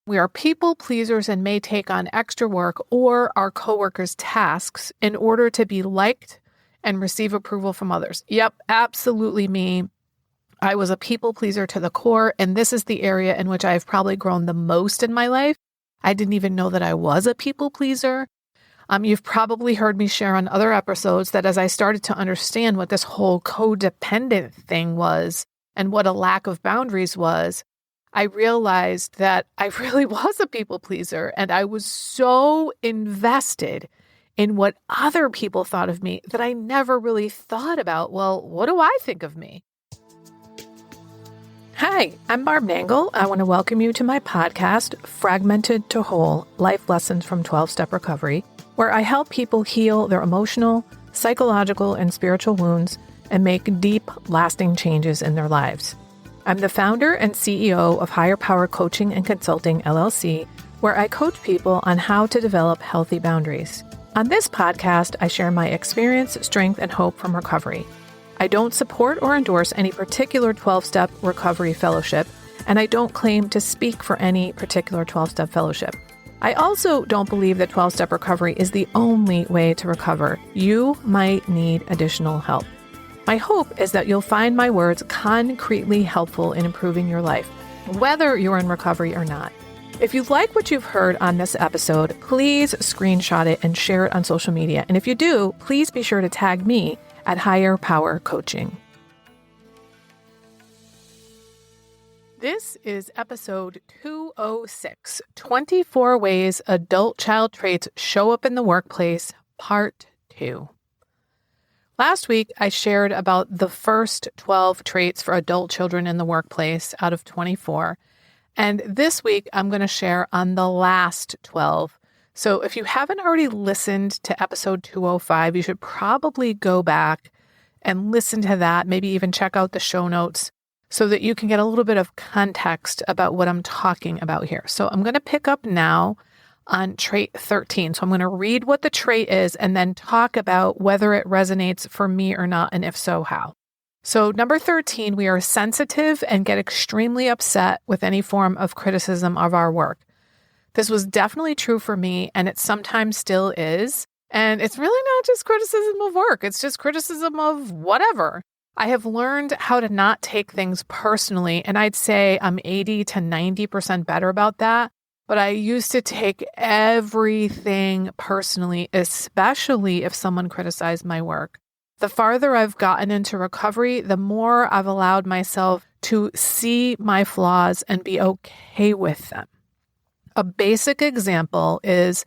We are people pleasers and may take on extra work or our coworkers' tasks in order to be liked and receive approval from others. Yep, absolutely me. I was a people pleaser to the core, and this is the area in which I've probably grown the most in my life. I didn't even know that I was a people pleaser. You've probably heard me share on other episodes that as I started to understand what this whole codependent thing was and what a lack of boundaries was, I realized that I really was a people pleaser, and I was so invested in what other people thought of me that I never really thought about, well, what do I think of me? Hi, I'm Barb Nangle. I want to welcome you to my podcast, Fragmented to Whole, Life Lessons from 12-Step Recovery, where I help people heal their emotional, psychological, and spiritual wounds and make deep, lasting changes in their lives. I'm the founder and CEO of Higher Power Coaching and Consulting, LLC, where I coach people on how to develop healthy boundaries. On this podcast, I share my experience, strength, and hope from recovery. I don't support or endorse any particular 12-step recovery fellowship, and I don't claim to speak for any particular 12-step fellowship. I also don't believe that 12-step recovery is the only way to recover. You might need additional help. My hope is that you'll find my words concretely helpful in improving your life, whether you're in recovery or not. If you like what you've heard on this episode, please screenshot it and share it on social media. And if you do, please be sure to tag me at Higher Power Coaching. This is episode 206, 24 Ways Adult-Child Traits Show Up in the Workplace, Part 2. Last week, I shared about the first 12 traits for adult children in the workplace out of 24. And this week, I'm going to share on the last 12. So if you haven't already listened to episode 205, you should probably go back and listen to that, maybe even check out the show notes so that you can get a little bit of context about what I'm talking about here. So I'm going to pick up now on trait 13. So I'm going to read what the trait is and then talk about whether it resonates for me or not, and if so, how. So number 13, we are sensitive and get extremely upset with any form of criticism of our work. This was definitely true for me, and it sometimes still is. And it's really not just criticism of work. It's just criticism of whatever. I have learned how to not take things personally, and I'd say I'm 80 to 90% better about that. But I used to take everything personally, especially if someone criticized my work. The farther I've gotten into recovery, the more I've allowed myself to see my flaws and be okay with them. A basic example is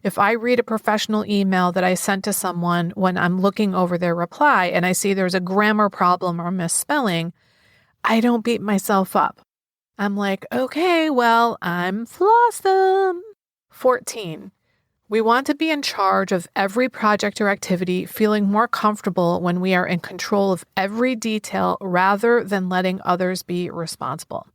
if I read a professional email that I sent to someone when I'm looking over their reply and I see there's a grammar problem or misspelling, I don't beat myself up. I'm like, okay, well, I'm flawsome. 14, we want to be in charge of every project or activity, feeling more comfortable when we are in control of every detail rather than letting others be responsible.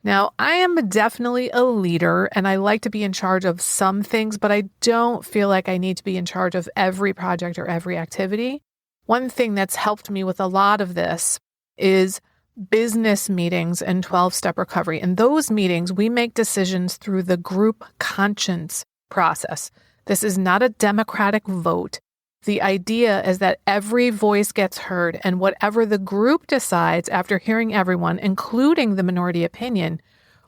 Now, I am definitely a leader and I like to be in charge of some things, but I don't feel like I need to be in charge of every project or every activity. One thing that's helped me with a lot of this is business meetings and 12-step recovery. In those meetings, we make decisions through the group conscience process. This is not a democratic vote. The idea is that every voice gets heard, and whatever the group decides after hearing everyone, including the minority opinion,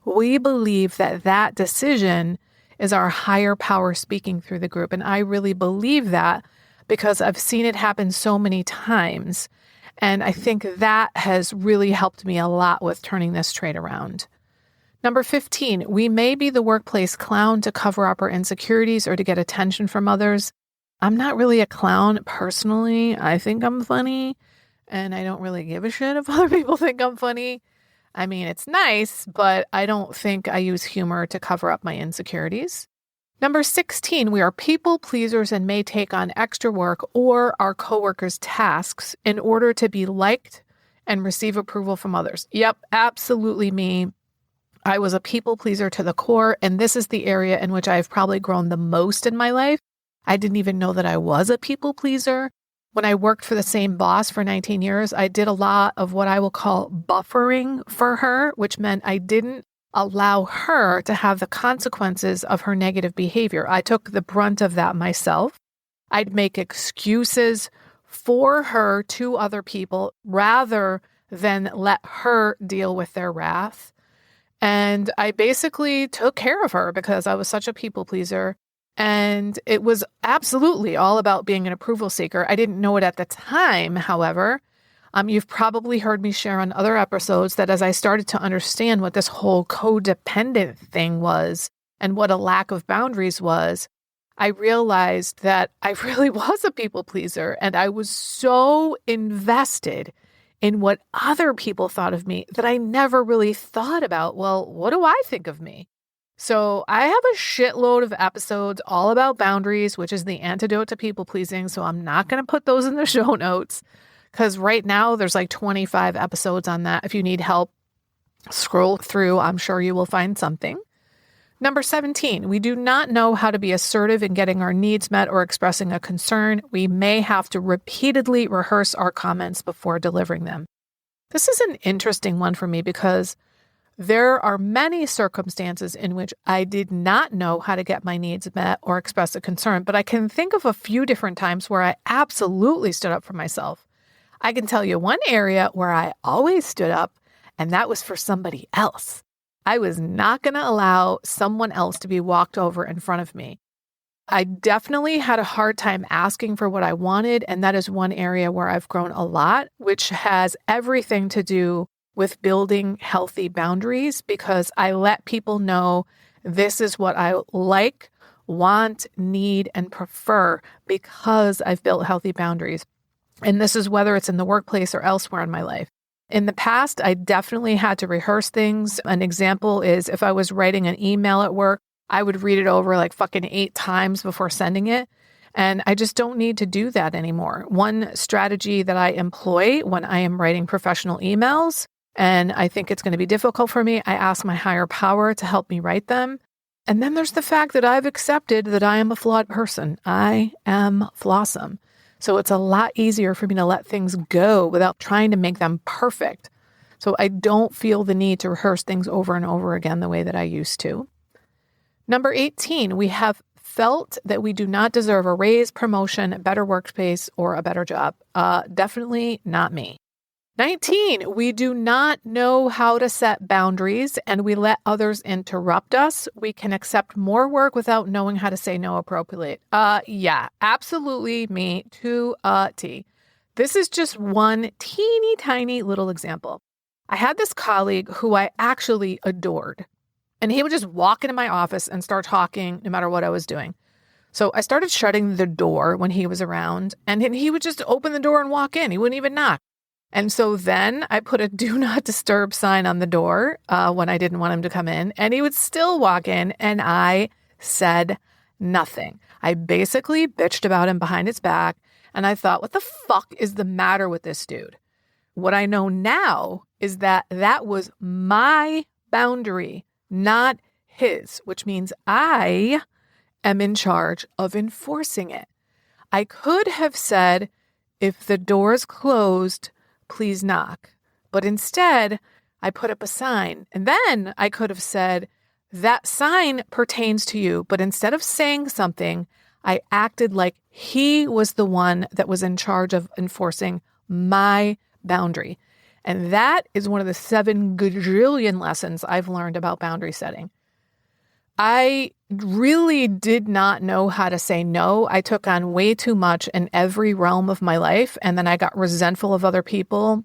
we believe that that decision is our higher power speaking through the group. And I really believe that because I've seen it happen so many times. And I think that has really helped me a lot with turning this trait around. Number 15, we may be the workplace clown to cover up our insecurities or to get attention from others. I'm not really a clown personally. I think I'm funny, and I don't really give a shit if other people think I'm funny. I mean, it's nice, but I don't think I use humor to cover up my insecurities. Number 16, we are people pleasers and may take on extra work or our coworkers' tasks in order to be liked and receive approval from others. Yep, absolutely me. I was a people pleaser to the core, and this is the area in which I've probably grown the most in my life. I didn't even know that I was a people pleaser. When I worked for the same boss for 19 years, I did a lot of what I will call buffering for her, which meant I didn't allow her to have the consequences of her negative behavior. I took the brunt of that myself. I'd make excuses for her to other people rather than let her deal with their wrath. And I basically took care of her because I was such a people pleaser. And it was absolutely all about being an approval seeker. I didn't know it at the time, however. You've probably heard me share on other episodes that as I started to understand what this whole codependent thing was and what a lack of boundaries was, I realized that I really was a people pleaser, and I was so invested in what other people thought of me that I never really thought about, well, what do I think of me? So I have a shitload of episodes all about boundaries, which is the antidote to people pleasing. So I'm not going to put those in the show notes because right now there's like 25 episodes on that. If you need help, scroll through. I'm sure you will find something. Number 17, we do not know how to be assertive in getting our needs met or expressing a concern. We may have to repeatedly rehearse our comments before delivering them. This is an interesting one for me because there are many circumstances in which I did not know how to get my needs met or express a concern, but I can think of a few different times where I absolutely stood up for myself. I can tell you one area where I always stood up, and that was for somebody else. I was not going to allow someone else to be walked over in front of me. I definitely had a hard time asking for what I wanted, and that is one area where I've grown a lot, which has everything to do with building healthy boundaries because I let people know this is what I like, want, need, and prefer because I've built healthy boundaries. And this is whether it's in the workplace or elsewhere in my life. In the past, I definitely had to rehearse things. An example is if I was writing an email at work, I would read it over like fucking 8 times before sending it. And I just don't need to do that anymore. One strategy that I employ when I am writing professional emails, and I think it's going to be difficult for me, I ask my higher power to help me write them. And then there's the fact that I've accepted that I am a flawed person. I am flawsome. So it's a lot easier for me to let things go without trying to make them perfect. So I don't feel the need to rehearse things over and over again the way that I used to. Number 18, we have felt that we do not deserve a raise, promotion, a better workspace, or a better job. Definitely not me. 19, we do not know how to set boundaries and we let others interrupt us. We can accept more work without knowing how to say no appropriately. Yeah, absolutely me to a T. This is just one teeny tiny little example. I had this colleague who I actually adored, and he would just walk into my office and start talking no matter what I was doing. So I started shutting the door when he was around, and he would just open the door and walk in. He wouldn't even knock. And so then I put a do not disturb sign on the door when I didn't want him to come in, and he would still walk in, and I said nothing. I basically bitched about him behind his back, and I thought, what the fuck is the matter with this dude? What I know now is that that was my boundary, not his, which means I am in charge of enforcing it. I could have said, if the door is closed, please knock. But instead, I put up a sign. And then I could have said, that sign pertains to you. But instead of saying something, I acted like he was the one that was in charge of enforcing my boundary. And that is one of the 7 gajillion lessons I've learned about boundary setting. I really did not know how to say no. I took on way too much in every realm of my life, and then I got resentful of other people,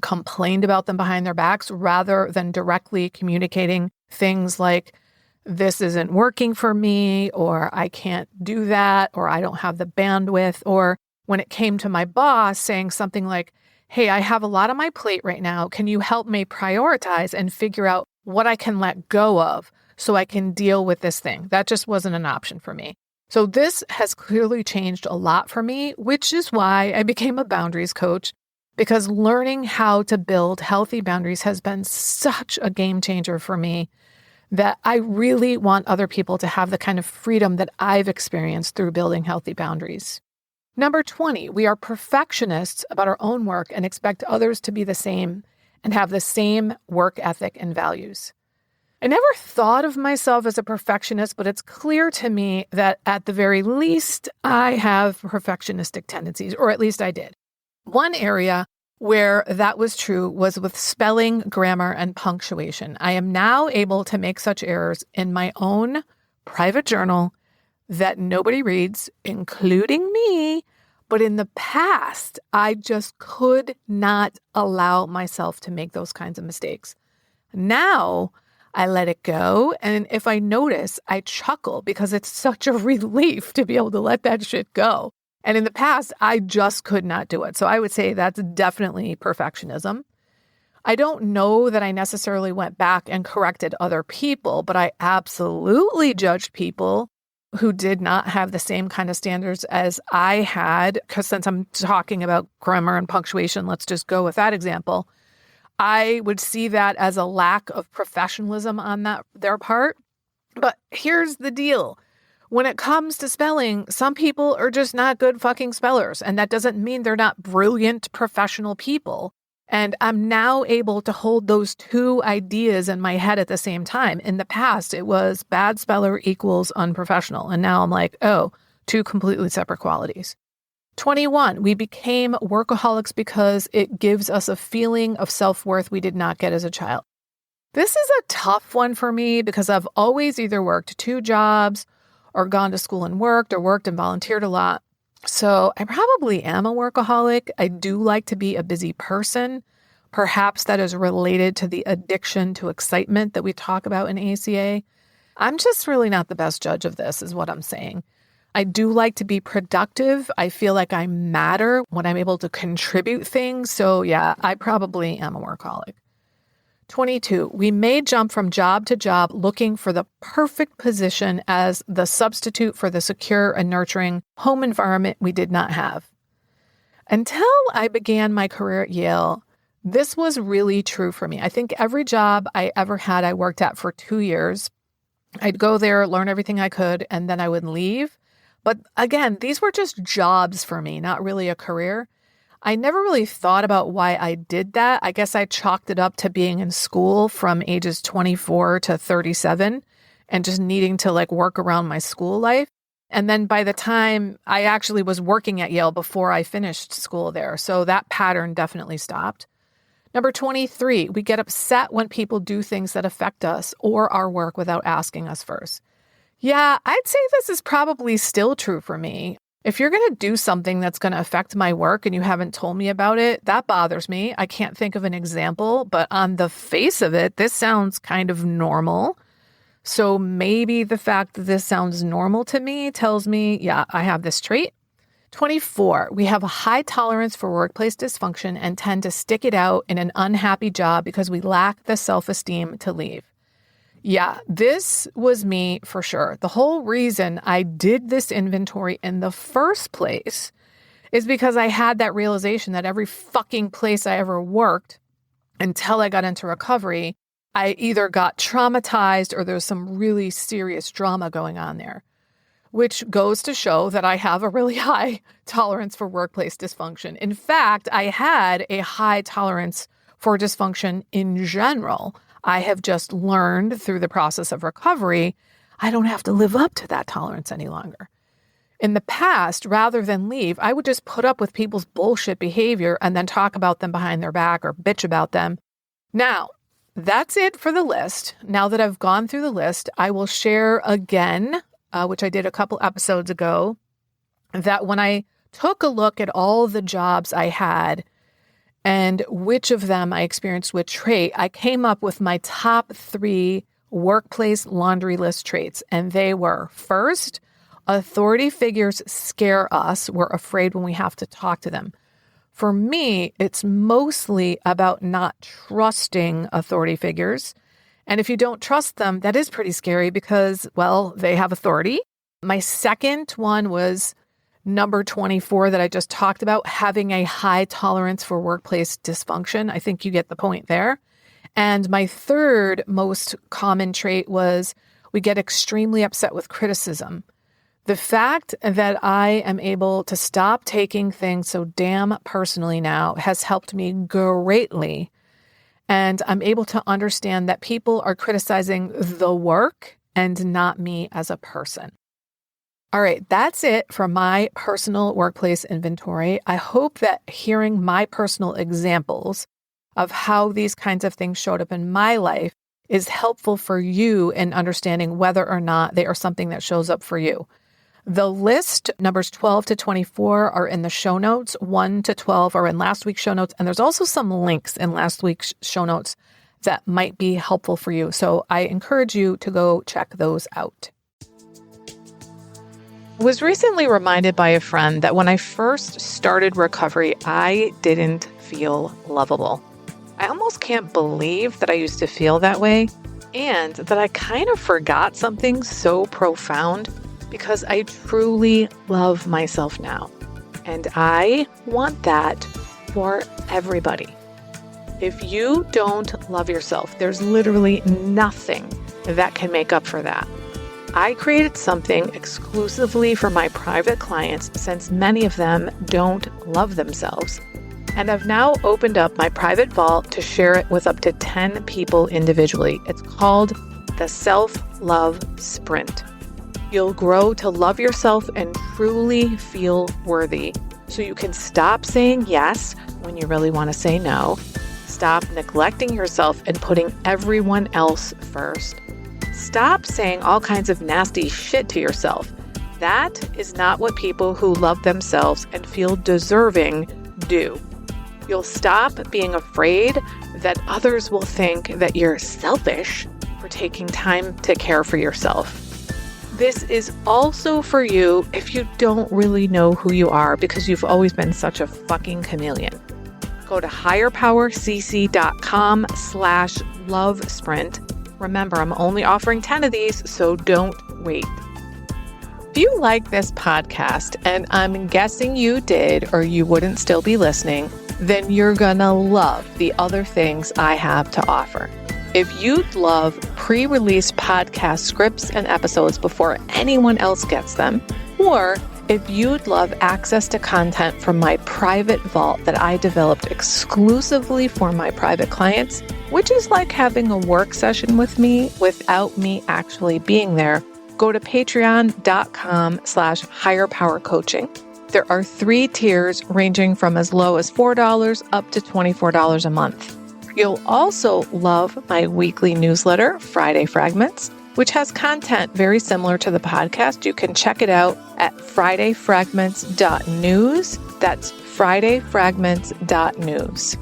complained about them behind their backs, rather than directly communicating things like, this isn't working for me, or I can't do that, or I don't have the bandwidth, or when it came to my boss saying something like, hey, I have a lot on my plate right now. Can you help me prioritize and figure out what I can let go of so I can deal with this thing? That just wasn't an option for me. So this has clearly changed a lot for me, which is why I became a boundaries coach, because learning how to build healthy boundaries has been such a game changer for me that I really want other people to have the kind of freedom that I've experienced through building healthy boundaries. Number 20, we are perfectionists about our own work and expect others to be the same and have the same work ethic and values. I never thought of myself as a perfectionist, but it's clear to me that at the very least, I have perfectionistic tendencies, or at least I did. One area where that was true was with spelling, grammar, and punctuation. I am now able to make such errors in my own private journal that nobody reads, including me. But in the past, I just could not allow myself to make those kinds of mistakes. Now, I let it go. And if I notice, I chuckle because it's such a relief to be able to let that shit go. And in the past, I just could not do it. So I would say that's definitely perfectionism. I don't know that I necessarily went back and corrected other people, but I absolutely judged people who did not have the same kind of standards as I had. Because since I'm talking about grammar and punctuation, let's just go with that example. I would see that as a lack of professionalism on their part. But here's the deal. When it comes to spelling, some people are just not good fucking spellers. And that doesn't mean they're not brilliant professional people. And I'm now able to hold those two ideas in my head at the same time. In the past, it was bad speller equals unprofessional. And now I'm like, oh, two completely separate qualities. 21, we became workaholics because it gives us a feeling of self-worth we did not get as a child. This is a tough one for me because I've always either worked 2 jobs or gone to school and worked and volunteered a lot. So I probably am a workaholic. I do like to be a busy person. Perhaps that is related to the addiction to excitement that we talk about in ACA. I'm just really not the best judge of this, is what I'm saying. I do like to be productive. I feel like I matter when I'm able to contribute things. So yeah, I probably am a workaholic. 22, we may jump from job to job looking for the perfect position as the substitute for the secure and nurturing home environment we did not have. Until I began my career at Yale, this was really true for me. I think every job I ever had, I worked at for 2 years. I'd go there, learn everything I could, and then I would leave. But again, these were just jobs for me, not really a career. I never really thought about why I did that. I guess I chalked it up to being in school from ages 24 to 37 and just needing to work around my school life. And then by the time I actually was working at Yale before I finished school there. So that pattern definitely stopped. Number 23, we get upset when people do things that affect us or our work without asking us first. Yeah, I'd say this is probably still true for me. If you're going to do something that's going to affect my work and you haven't told me about it, that bothers me. I can't think of an example, but on the face of it, this sounds kind of normal. So maybe the fact that this sounds normal to me tells me, yeah, I have this trait. 24, we have a high tolerance for workplace dysfunction and tend to stick it out in an unhappy job because we lack the self-esteem to leave. Yeah, this was me for sure. The whole reason I did this inventory in the first place is because I had that realization that every fucking place I ever worked until I got into recovery, I either got traumatized or there was some really serious drama going on there, which goes to show that I have a really high tolerance for workplace dysfunction. In fact, I had a high tolerance for dysfunction in general. I have just learned through the process of recovery, I don't have to live up to that tolerance any longer. In the past, rather than leave, I would just put up with people's bullshit behavior and then talk about them behind their back or bitch about them. Now, that's it for the list. Now that I've gone through the list, I will share again, which I did a couple episodes ago, that when I took a look at all the jobs I had and which of them I experienced which trait, I came up with my top 3 workplace laundry list traits. And they were, first, authority figures scare us. We're afraid when we have to talk to them. For me, it's mostly about not trusting authority figures. And if you don't trust them, that is pretty scary because, well, they have authority. My second one was number 24 that I just talked about, having a high tolerance for workplace dysfunction. I think you get the point there. And my third most common trait was we get extremely upset with criticism. The fact that I am able to stop taking things so damn personally now has helped me greatly. And I'm able to understand that people are criticizing the work and not me as a person. All right, that's it for my personal workplace inventory. I hope that hearing my personal examples of how these kinds of things showed up in my life is helpful for you in understanding whether or not they are something that shows up for you. The list, numbers 12 to 24, are in the show notes. 1 to 12 are in last week's show notes. And there's also some links in last week's show notes that might be helpful for you. So I encourage you to go check those out. I was recently reminded by a friend that when I first started recovery, I didn't feel lovable. I almost can't believe that I used to feel that way and that I kind of forgot something so profound because I truly love myself now. And I want that for everybody. If you don't love yourself, there's literally nothing that can make up for that. I created something exclusively for my private clients since many of them don't love themselves. And I've now opened up my private vault to share it with up to 10 people individually. It's called the Self-Love Sprint. You'll grow to love yourself and truly feel worthy so you can stop saying yes when you really want to say no, stop neglecting yourself and putting everyone else first. Stop saying all kinds of nasty shit to yourself. That is not what people who love themselves and feel deserving do. You'll stop being afraid that others will think that you're selfish for taking time to care for yourself. This is also for you if you don't really know who you are because you've always been such a fucking chameleon. Go to higherpowercc.com/love sprint. Remember, I'm only offering 10 of these, so don't wait. If you like this podcast, and I'm guessing you did or you wouldn't still be listening, then you're gonna love the other things I have to offer. If you'd love pre-release podcast scripts and episodes before anyone else gets them, or if you'd love access to content from my private vault that I developed exclusively for my private clients, which is like having a work session with me without me actually being there, go to patreon.com/higherpowercoaching. There are 3 tiers ranging from as low as $4 up to $24 a month. You'll also love my weekly newsletter, Friday Fragments, which has content very similar to the podcast. You can check it out at fridayfragments.news. That's fridayfragments.news.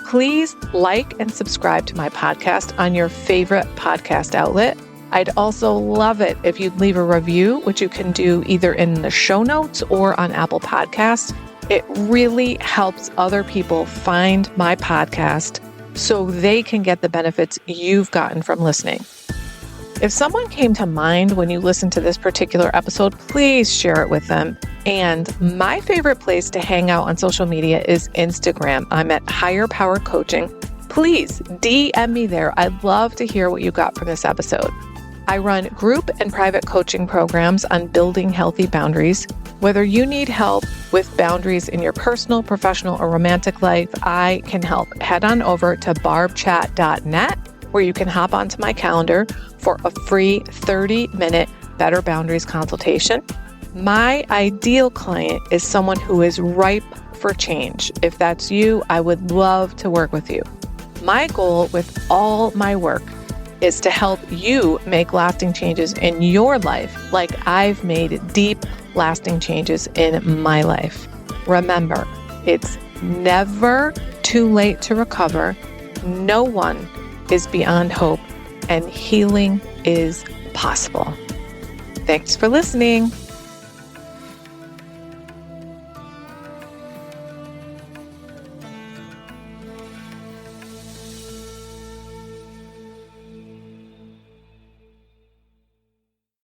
Please like and subscribe to my podcast on your favorite podcast outlet. I'd also love it if you'd leave a review, which you can do either in the show notes or on Apple Podcasts. It really helps other people find my podcast so they can get the benefits you've gotten from listening. If someone came to mind when you listen to this particular episode, please share it with them. And my favorite place to hang out on social media is Instagram. I'm at Higher Power Coaching. Please DM me there. I'd love to hear what you got from this episode. I run group and private coaching programs on building healthy boundaries. Whether you need help with boundaries in your personal, professional, or romantic life, I can help. Head on over to barbchat.net, where you can hop onto my calendar for a free 30-minute Better Boundaries consultation. My ideal client is someone who is ripe for change. If that's you, I would love to work with you. My goal with all my work is to help you make lasting changes in your life like I've made deep, lasting changes in my life. Remember, it's never too late to recover. No one is beyond hope, and healing is possible. Thanks for listening.